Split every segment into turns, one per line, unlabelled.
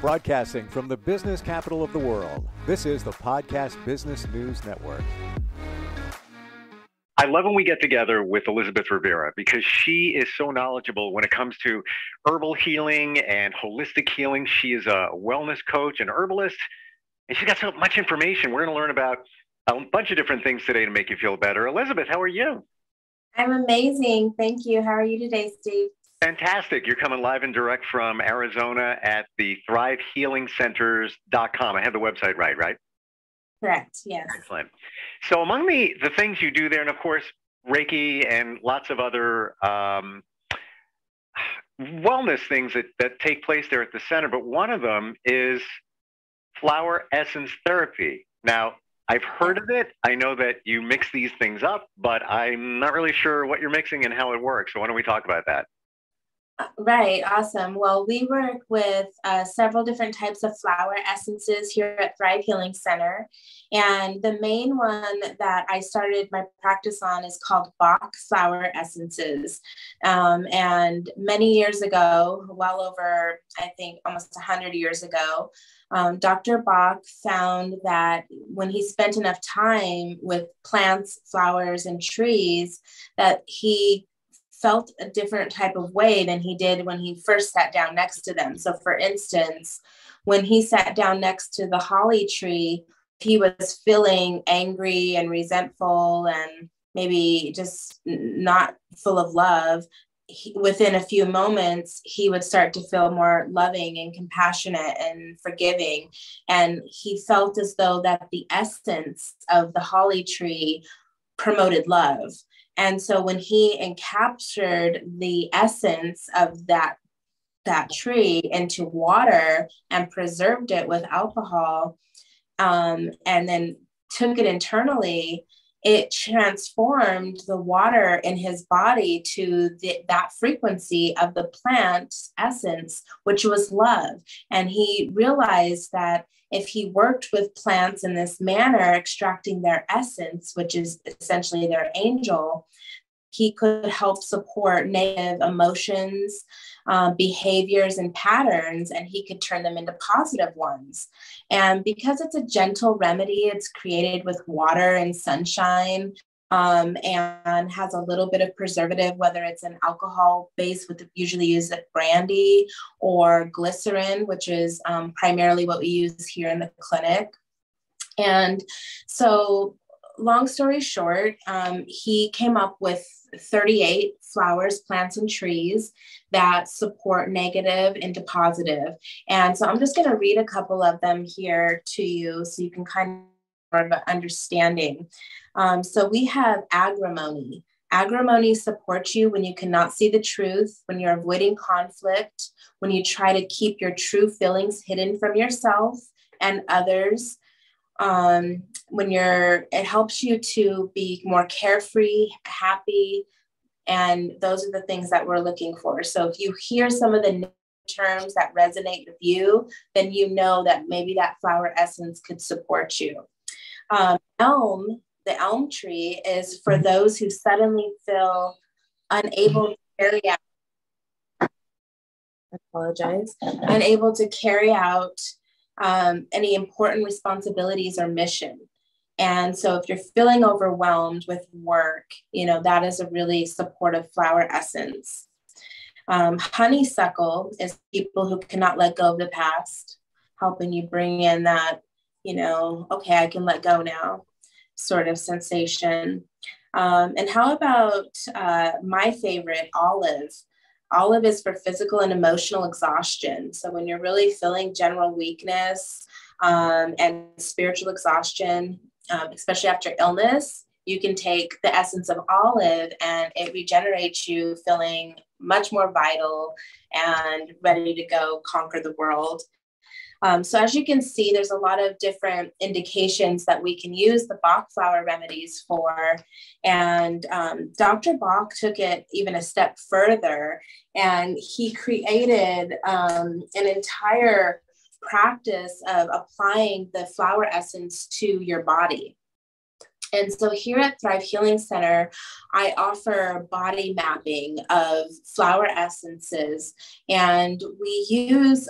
Broadcasting from the business capital of the world, this is the Podcast Business News Network.
I love when we get together with Elizabeth Rivera because she is so knowledgeable when it comes to herbal healing and holistic healing. She is a wellness coach, an herbalist, and she's got so much information. We're going to learn about a bunch of different things today to make you feel better. Elizabeth, how are you?
I'm amazing. Thank you. How are you today, Steve?
Fantastic. You're coming live and direct from Arizona at the thrivehealingcenters.com. I have the website right?
Correct. Yes.
Excellent. So among the things you do there, and of course, Reiki and lots of other wellness things that take place there at the center, but one of them is flower essence therapy. Now, I've heard of it. I know that you mix these things up, but I'm not really sure what you're mixing and how it works. So why don't we talk about that?
Right. Awesome. Well, we work with several different types of flower essences here at Thrive Healing Center. And the main one that I started my practice on is called Bach flower essences. And many years ago, well over, I think almost 100 years ago, Dr. Bach found that when he spent enough time with plants, flowers, and trees, that he felt a different type of way than he did when he first sat down next to them. So for instance, when he sat down next to the holly tree, he was feeling angry and resentful and maybe just not full of love. Within a few moments, he would start to feel more loving and compassionate and forgiving. And he felt as though that the essence of the holly tree promoted love. And so when he encaptured the essence of that tree into water and preserved it with alcohol, and then took it internally, it transformed the water in his body to that frequency of the plant essence, which was love. And he realized that if he worked with plants in this manner, extracting their essence, which is essentially their angel, he could help support negative emotions, behaviors, and patterns, and he could turn them into positive ones. And because it's a gentle remedy, it's created with water and sunshine, and has a little bit of preservative, whether it's an alcohol base, with usually use like brandy or glycerin, which is primarily what we use here in the clinic. And so long story short, he came up with 38 flowers, plants, and trees that support negative into positive. And so I'm just going to read a couple of them here to you so you can kind of more of an understanding. So we have agrimony. Agrimony supports you when you cannot see the truth, when you're avoiding conflict, when you try to keep your true feelings hidden from yourself and others. It helps you to be more carefree, happy, and those are the things that we're looking for. So if you hear some of the terms that resonate with you, then you know that maybe that flower essence could support you. The elm tree is for those who suddenly feel unable to carry out, unable to carry out any important responsibilities or mission. And so if you're feeling overwhelmed with work, that is a really supportive flower essence. Honeysuckle is people who cannot let go of the past, helping you bring in that, okay, I can let go now sort of sensation. And how about my favorite, olive? Olive is for physical and emotional exhaustion. So when you're really feeling general weakness and spiritual exhaustion, especially after illness, you can take the essence of olive and it regenerates you feeling much more vital and ready to go conquer the world. So as you can see, there's a lot of different indications that we can use the Bach flower remedies for. And Dr. Bach took it even a step further, and he created an entire practice of applying the flower essence to your body. And so here at Thrive Healing Center, I offer body mapping of flower essences, and we use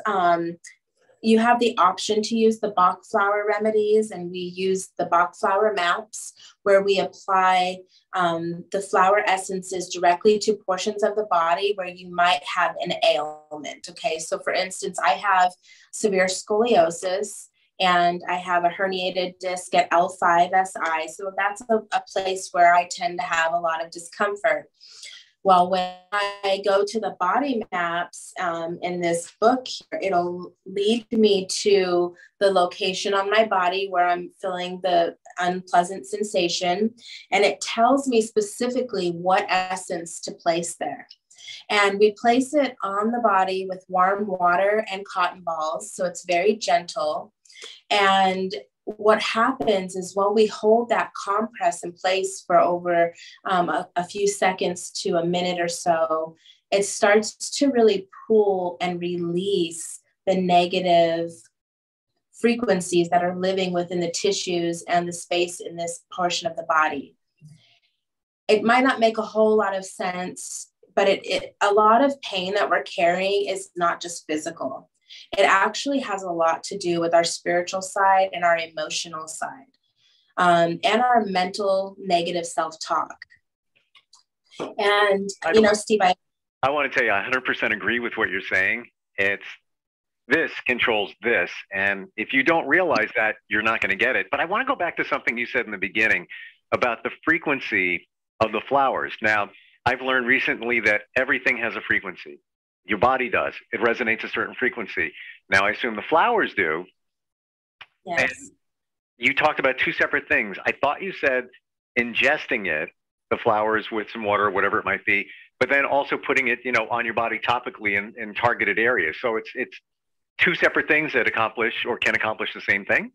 you have the option to use the Bach flower remedies, and we use the Bach flower maps where we apply the flower essences directly to portions of the body where you might have an ailment. Okay, so for instance, I have severe scoliosis and I have a herniated disc at L5-SI. So that's a place where I tend to have a lot of discomfort. Well, when I go to the body maps in this book here, it'll lead me to the location on my body where I'm feeling the unpleasant sensation. And it tells me specifically what essence to place there. And we place it on the body with warm water and cotton balls. So it's very gentle. And what happens is while we hold that compress in place for over a few seconds to a minute or so, it starts to really pull and release the negative frequencies that are living within the tissues and the space in this portion of the body. It might not make a whole lot of sense, but a lot of pain that we're carrying is not just physical. It actually has a lot to do with our spiritual side and our emotional side, and our mental negative self-talk. And, Steve,
I want to tell you, I 100% agree with what you're saying. It's this controls this. And if you don't realize that, you're not going to get it. But I want to go back to something you said in the beginning about the frequency of the flowers. Now, I've learned recently that everything has a frequency. Your body does. It resonates a certain frequency. Now, I assume the flowers do.
Yes.
And you talked about two separate things. I thought you said ingesting it, the flowers with some water or whatever it might be, but then also putting it, on your body topically in targeted areas. So it's two separate things that accomplish or can accomplish the same thing?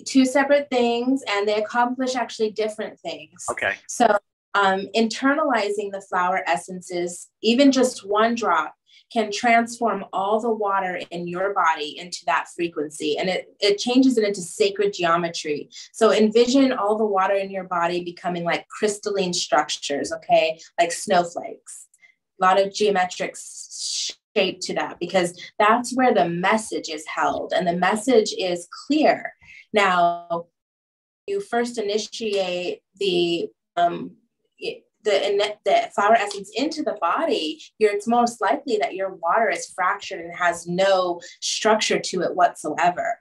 Two separate things, and they accomplish actually different things.
Okay.
So internalizing the flower essences, even just one drop, can transform all the water in your body into that frequency. And it changes it into sacred geometry. So envision all the water in your body becoming like crystalline structures, okay? Like snowflakes. A lot of geometric shape to that, because that's where the message is held. And the message is clear. Now, you first initiate the flower essence into the body, it's most likely that your water is fractured and has no structure to it whatsoever,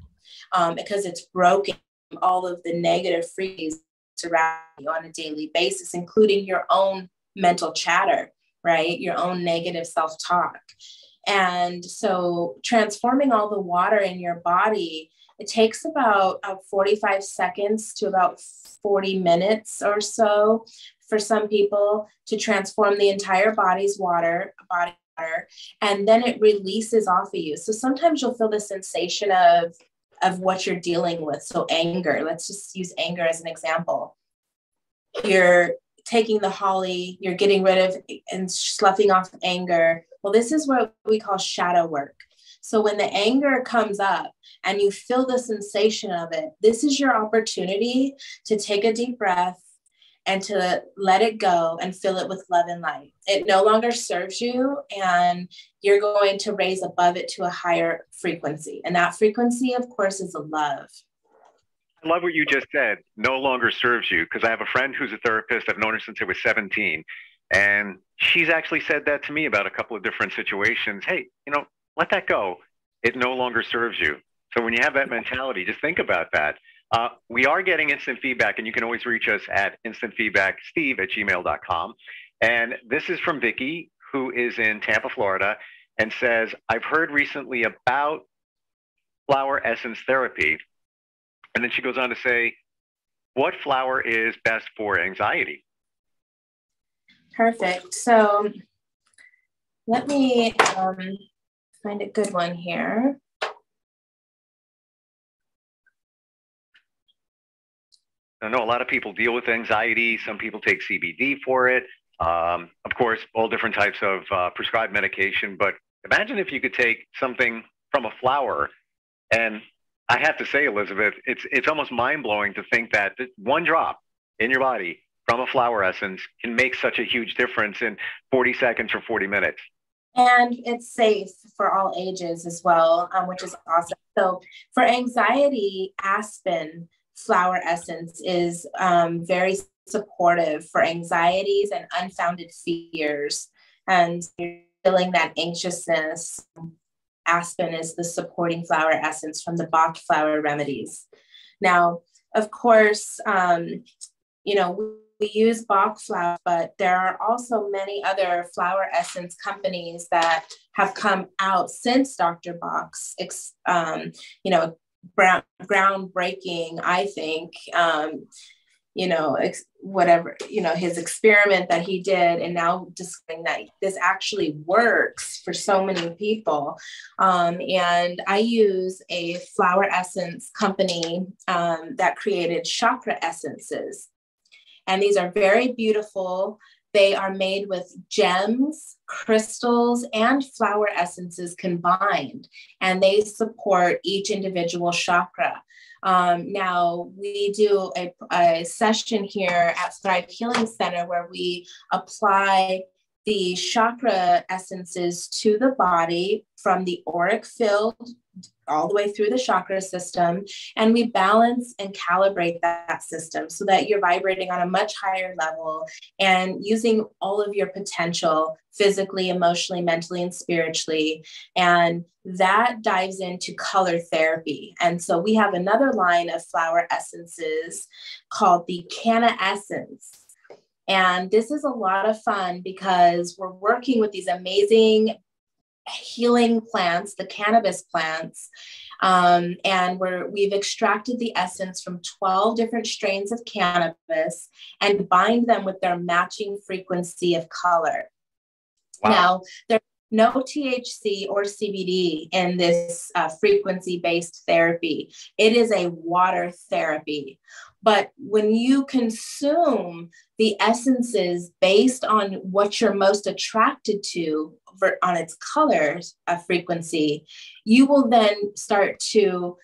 because it's broken all of the negative frequencies around you on a daily basis, including your own mental chatter, right? Your own negative self-talk. And so transforming all the water in your body, it takes about 45 seconds to about 40 minutes or so for some people to transform the entire body water, and then it releases off of you. So sometimes you'll feel the sensation of what you're dealing with. So anger, let's just use anger as an example. You're taking the holly, you're getting rid of and sloughing off anger. Well, this is what we call shadow work. So when the anger comes up and you feel the sensation of it, this is your opportunity to take a deep breath and to let it go and fill it with love and light. It no longer serves you, and you're going to raise above it to a higher frequency. And that frequency, of course, is love.
I love what you just said, no longer serves you, because I have a friend who's a therapist. I've known her since I was 17. And she's actually said that to me about a couple of different situations. Hey, let that go. It no longer serves you. So when you have that mentality, just think about that. We are getting instant feedback, and you can always reach us at instantfeedbacksteve@gmail.com. And this is from Vicky, who is in Tampa, Florida, and says, I've heard recently about flower essence therapy. And then she goes on to say, what flower is best for anxiety?
Perfect. So let me find a good one here.
I know a lot of people deal with anxiety. Some people take CBD for it. Of course, all different types of prescribed medication. But imagine if you could take something from a flower. And I have to say, Elizabeth, it's almost mind-blowing to think that one drop in your body from a flower essence can make such a huge difference in 40 seconds or 40 minutes.
And it's safe for all ages as well, which is awesome. So for anxiety, aspen flower essence is very supportive for anxieties and unfounded fears. And feeling that anxiousness, aspen is the supporting flower essence from the Bach flower remedies. Now, of course, we use Bach flower, but there are also many other flower essence companies that have come out since Dr. Bach's, groundbreaking, I think, his experiment that he did, and now discovering that this actually works for so many people. And I use a flower essence company that created chakra essences. And these are very beautiful. They are made with gems, crystals, and flower essences combined, and they support each individual chakra. Now, we do a session here at Thrive Healing Center where we apply the chakra essences to the body from the auric field all the way through the chakra system. And we balance and calibrate that system so that you're vibrating on a much higher level and using all of your potential physically, emotionally, mentally, and spiritually. And that dives into color therapy. And so we have another line of flower essences called the Canna Essence. And this is a lot of fun because we're working with these amazing healing plants, the cannabis plants, and we've extracted the essence from 12 different strains of cannabis and bind them with their matching frequency of color. Wow. Now, there's no THC or CBD in this frequency-based therapy. It is a water therapy. But when you consume the essences based on what you're most attracted to on its colors frequency, you will then start to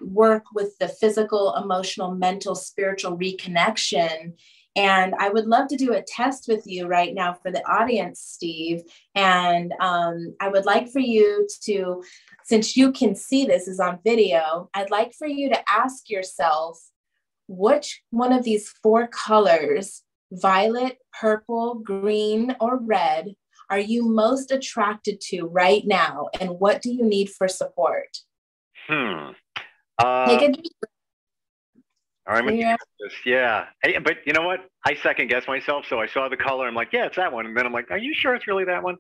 work with the physical, emotional, mental, spiritual reconnection. And I would love to do a test with you right now for the audience, Steve. And I would like for you to, since you can see this is on video, I'd like for you to ask yourself, which one of these 4 colors, violet, purple, green, or red, are you most attracted to right now? And what do you need for support?
Take
a deep breath.
All right, I'm gonna do this. Yeah. Hey, but you know what? I second guess myself. So I saw the color. I'm like, yeah, it's that one. And then I'm like, are you sure it's really that one?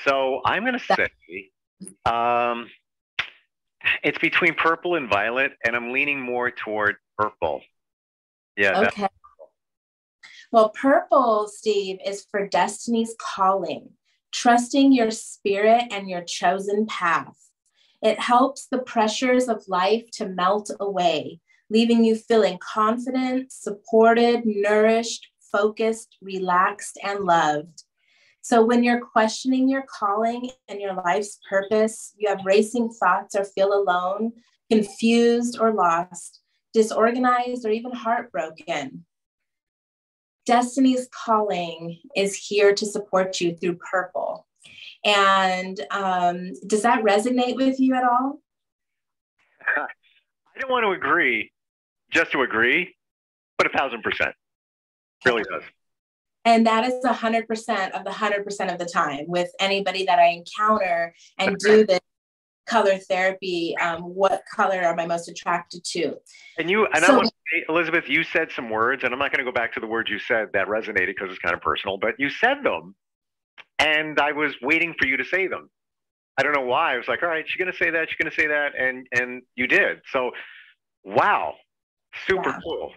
So I'm going to say it's between purple and violet, and I'm leaning more toward purple. Yeah.
Okay. Well, purple, Steve, is for destiny's calling, trusting your spirit and your chosen path. It helps the pressures of life to melt away, leaving you feeling confident, supported, nourished, focused, relaxed, and loved. So when you're questioning your calling and your life's purpose, you have racing thoughts or feel alone, confused or lost, disorganized, or even heartbroken, Destiny's Calling is here to support you through purple. And does that resonate with you at all?
I don't want to agree just to agree, but 1,000%. Really does.
And that is 100% of the 100% of the time with anybody that I encounter and do the color therapy. What color am I most attracted to?
And I want to say, Elizabeth, you said some words, and I'm not going to go back to the words you said that resonated because it's kind of personal, but you said them, and I was waiting for you to say them. I don't know why. I was like, all right, she's going to say that, she's going to say that, and you did. So, wow, super cool.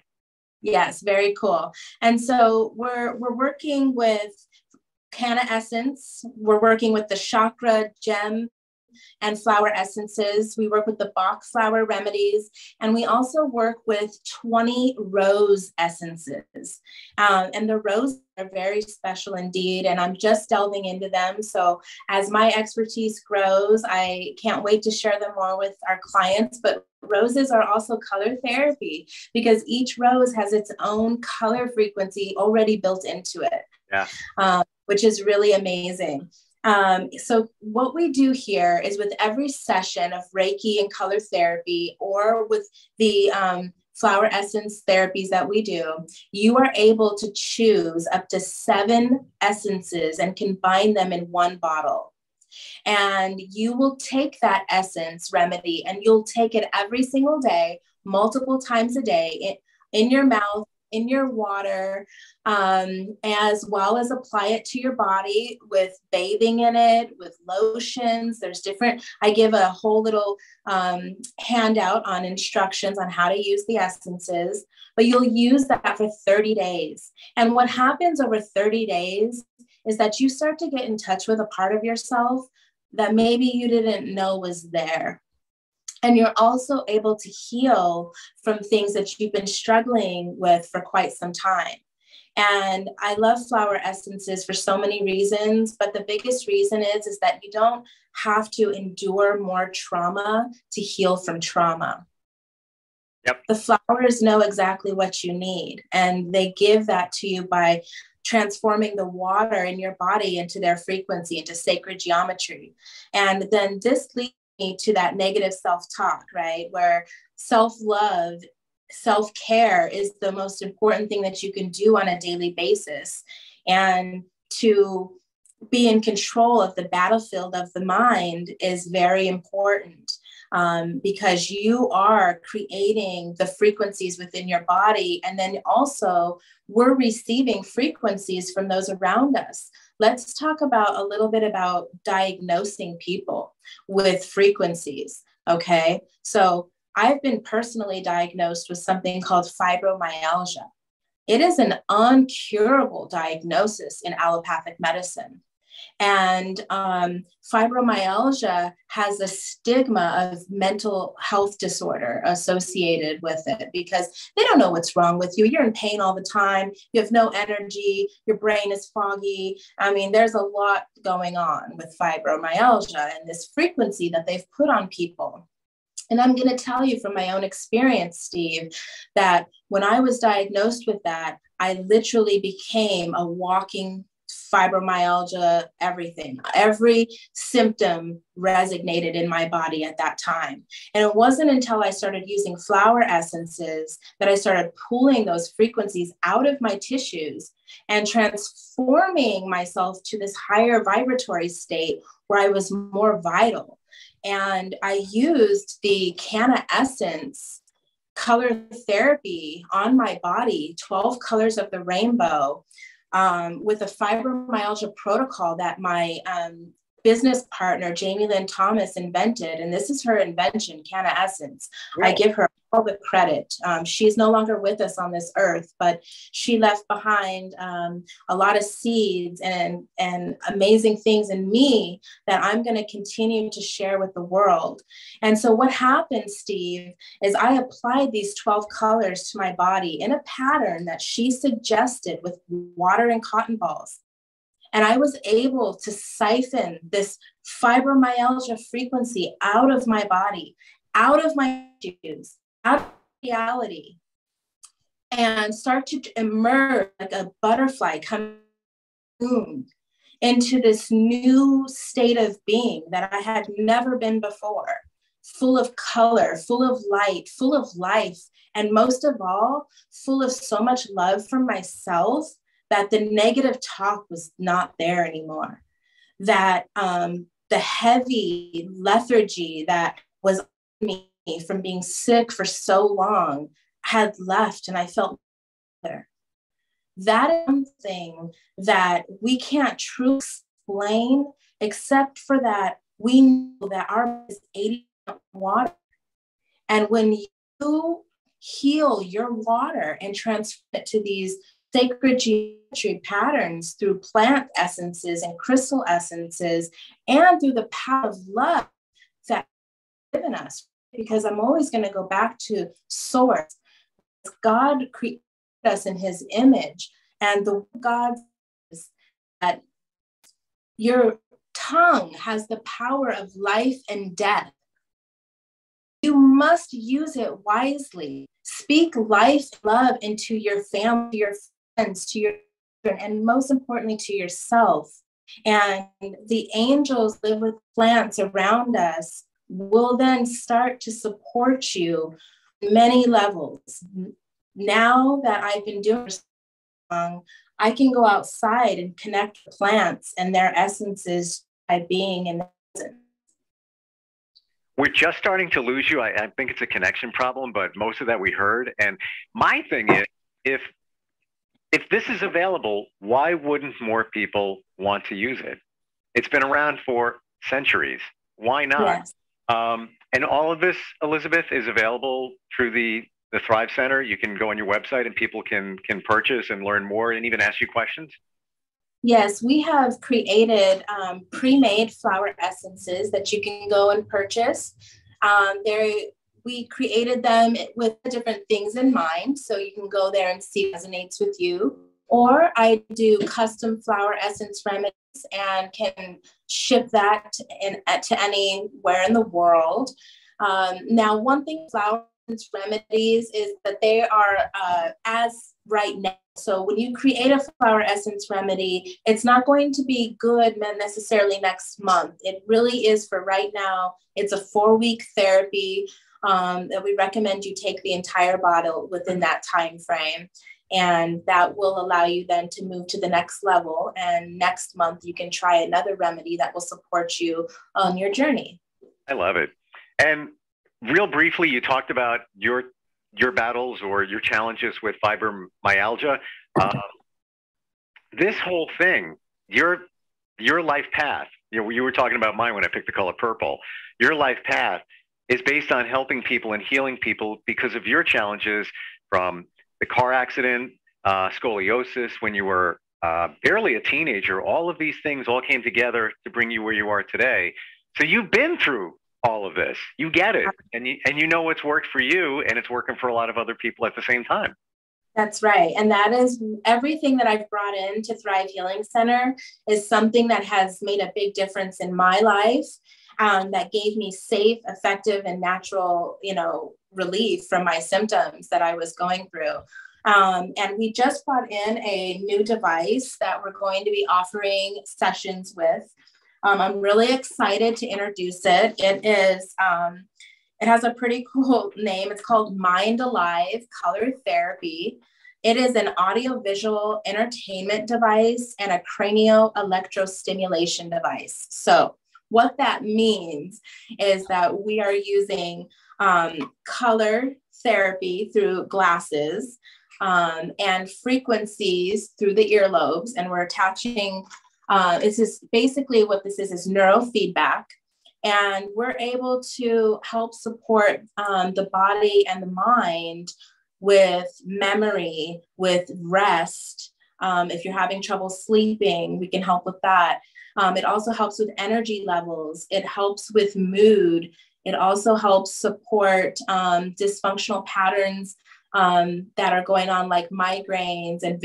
Yes, very cool. And so we're working with Canna Essence. We're working with the chakra gem and flower essences. We work with the Bach flower remedies, and we also work with 20 rose essences. And the roses are very special indeed, and I'm just delving into them. So as my expertise grows, I can't wait to share them more with our clients. But roses are also color therapy because each rose has its own color frequency already built into it, which is really amazing. So what we do here is with every session of Reiki and color therapy, or with the flower essence therapies that we do, you are able to choose up to 7 essences and combine them in one bottle. And you will take that essence remedy and you'll take it every single day, multiple times a day, in your mouth, in your water, as well as apply it to your body with bathing in it, with lotions. There's different, I give a whole little handout on instructions on how to use the essences, but you'll use that for 30 days. And what happens over 30 days is that you start to get in touch with a part of yourself that maybe you didn't know was there. And you're also able to heal from things that you've been struggling with for quite some time. And I love flower essences for so many reasons, but the biggest reason is that you don't have to endure more trauma to heal from trauma.
Yep.
The flowers know exactly what you need, and they give that to you by transforming the water in your body into their frequency, into sacred geometry. And then this leads me to that negative self-talk, right? Where self-love, self-care is the most important thing that you can do on a daily basis. And to be in control of the battlefield of the mind is very important. Because you are creating the frequencies within your body. And then also we're receiving frequencies from those around us. Let's talk about a little bit about diagnosing people with frequencies. Okay. So I've been personally diagnosed with something called fibromyalgia. It is an uncurable diagnosis in allopathic medicine. And fibromyalgia has a stigma of mental health disorder associated with it because they don't know what's wrong with you. You're in pain all the time. You have no energy. Your brain is foggy. I mean, there's a lot going on with fibromyalgia and this frequency that they've put on people. And I'm going to tell you from my own experience, Steve, that when I was diagnosed with that, I literally became a walking fibromyalgia, everything. Every symptom resonated in my body at that time. And it wasn't until I started using flower essences that I started pulling those frequencies out of my tissues and transforming myself to this higher vibratory state where I was more vital. And I used the Canna Essence color therapy on my body, 12 colors of the rainbow, with a fibromyalgia protocol that my business partner, Jamie Lynn Thomas, invented. And this is her invention, Canna Essence. Cool. I give her all the credit. She's no longer with us on this earth, but she left behind a lot of seeds and amazing things in me that I'm going to continue to share with the world. And so what happened, Steve, is I applied these 12 colors to my body in a pattern that she suggested with water and cotton balls. And I was able to siphon this fibromyalgia frequency out of my body, out of my tissues, out of reality, and start to emerge like a butterfly coming into this new state of being that I had never been before, full of color, full of light, full of life, and most of all, full of so much love for myself that the negative talk was not there anymore. That the heavy lethargy that was on me from being sick for so long had left, and I felt better. That is something that we can't truly explain, except for that we know that our body is 80% water. And when you heal your water and transfer it to these sacred geometry patterns through plant essences and crystal essences and through the power of love that given us, because I'm always going to go back to source. God created us in his image, and the God says that your tongue has the power of life and death. You must use it wisely. Speak life, love into your family, your friends, to your children, and most importantly to yourself. And the angels live with plants around us will then start to support you on many levels. Now that I've been doing it so long, I can go outside and connect with plants and their essences by being in the present.
We're just starting to lose you. I think it's a connection problem, but most of that we heard. And my thing is, if this is available, why wouldn't more people want to use it? It's been around for centuries. Why not?
Yes.
And all of this, Elizabeth, is available through the Thrive Center. You can go on your website and people can purchase and learn more and even ask you questions.
Yes, we have created pre-made flower essences that you can go and purchase. We created them with different things in mind, so you can go there and see what resonates with you. Or I do custom flower essence remedies and can ship that to anywhere in the world. Now, one thing flower essence remedies is that they are as right now. So when you create a flower essence remedy, it's not going to be good necessarily next month. It really is for right now. It's a 4-week therapy that we recommend you take the entire bottle within that time frame. And that will allow you then to move to the next level. And next month, you can try another remedy that will support you on your journey.
I love it. And real briefly, you talked about your battles or your challenges with fibromyalgia. This whole thing, your life path, you were talking about mine when I picked the color purple. Your life path is based on helping people and healing people because of your challenges from the car accident, scoliosis when you were barely a teenager. All of these things all came together to bring you where you are today. So you've been through all of this. You get it. And you know what's worked for you, and it's working for a lot of other people at the same time.
That's right. And that is everything that I've brought into Thrive Healing Center is something that has made a big difference in my life. That gave me safe, effective, and natural, relief from my symptoms that I was going through. And we just brought in a new device that we're going to be offering sessions with. I'm really excited to introduce it. It has a pretty cool name. It's called Mind Alive Color Therapy. It is an audio-visual entertainment device and a cranial electrostimulation device. So what that means is that we are using color therapy through glasses and frequencies through the earlobes. And we're attaching, basically what this is neurofeedback. And we're able to help support the body and the mind with memory, with rest. If you're having trouble sleeping, we can help with that. It also helps with energy levels. It helps with mood. It also helps support dysfunctional patterns that are going on, like migraines and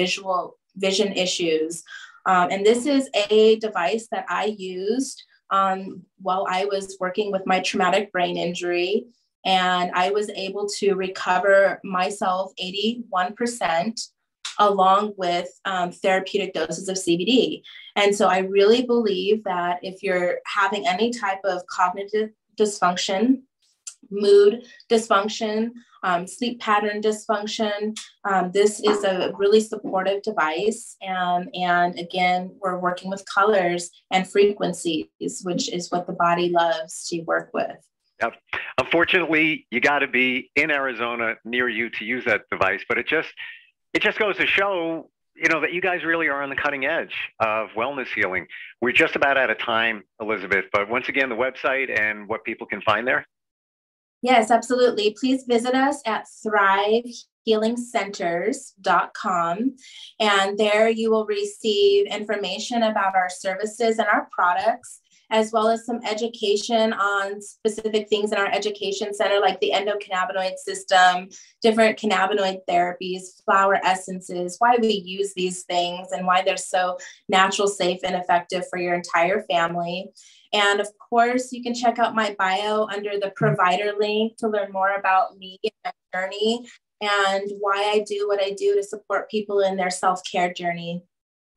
vision issues. And this is a device that I used while I was working with my traumatic brain injury. And I was able to recover myself 81%. Along with therapeutic doses of CBD. And so I really believe that if you're having any type of cognitive dysfunction, mood dysfunction, sleep pattern dysfunction, this is a really supportive device. And again, we're working with colors and frequencies, which is what the body loves to work with.
Yep. Unfortunately, you got to be in Arizona near you to use that device, but it just goes to show, that you guys really are on the cutting edge of wellness healing. We're just about out of time, Elizabeth, but once again, the website and what people can find there.
Yes, absolutely. Please visit us at thrivehealingcenters.com. And there you will receive information about our services and our products, as well as some education on specific things in our education center, like the endocannabinoid system, different cannabinoid therapies, flower essences, why we use these things and why they're so natural, safe, and effective for your entire family. And of course, you can check out my bio under the provider link to learn more about me and my journey and why I do what I do to support people in their self-care journey.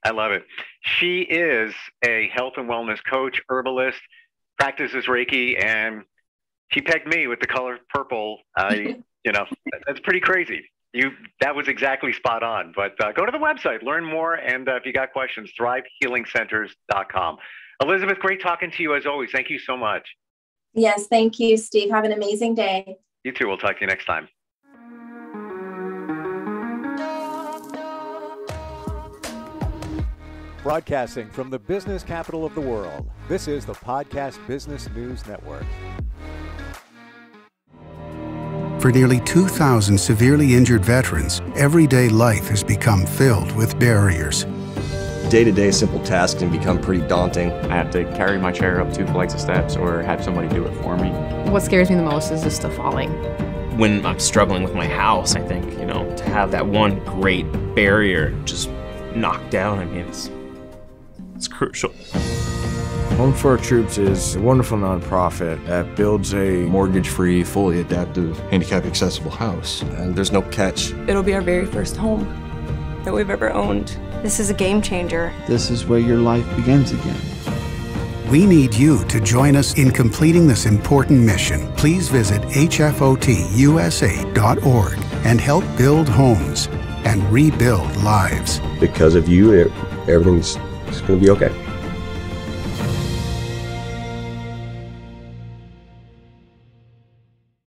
I love it. She is a health and wellness coach, herbalist, practices Reiki, and she pegged me with the color purple. That's pretty crazy. That was exactly spot on. But go to the website, learn more, and if you got questions, thrivehealingcenters.com. Elizabeth, great talking to you as always. Thank you so much.
Yes, thank you, Steve. Have an amazing day.
You too. We'll talk to you next time.
Broadcasting from the business capital of the world, this is the Podcast Business News Network.
For nearly 2,000 severely injured veterans, everyday life has become filled with barriers.
Day-to-day simple tasks can become pretty daunting.
I have to carry my chair up 2 flights of steps or have somebody do it for me.
What scares me the most is just the falling.
When I'm struggling with my house, I think, to have that one great barrier just knocked down, it's crucial.
Home for Our Troops is a wonderful nonprofit that builds a
mortgage-free, fully adaptive, handicap-accessible house. And there's no catch.
It'll be our very first home that we've ever owned.
This is a game changer.
This is where your life begins again.
We need you to join us in completing this important mission. Please visit hfotusa.org and help build homes and rebuild lives.
Because of you, everything's going to be okay.